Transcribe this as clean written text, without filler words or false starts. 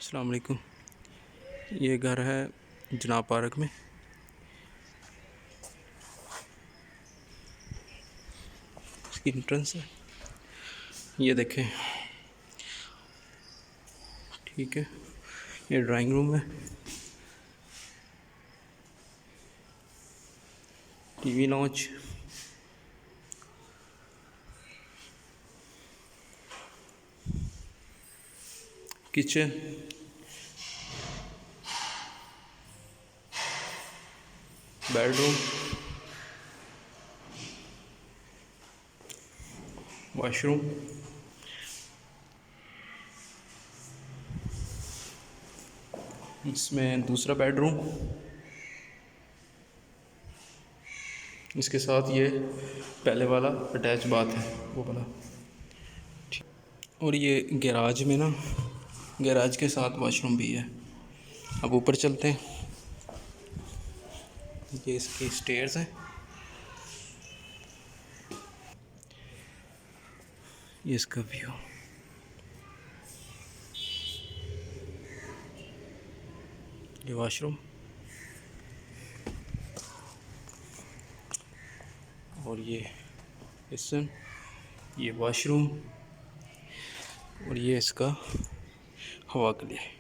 अस्सलाम वालेकुम। ये घर है जनाब पार्क में। इसकी एंट्रेंस है, ये देखें। ठीक है, ये ड्राइंग रूम है, TV launch, kitchen, bedroom, washroom, इसमें दूसरा बेडरूम, इसके साथ ये पहले वाला अटैच बाथ है वो वाला। और ये गैराज में ना, गैराज के साथ वॉशरूम भी है। अब ऊपर चलते हैं, ये इसकी स्टेयर्स हैं। ये इसका व्यू, ये वॉशरूम, और ये किचन, ये वॉशरूम, और ये इसका हवा के लिए।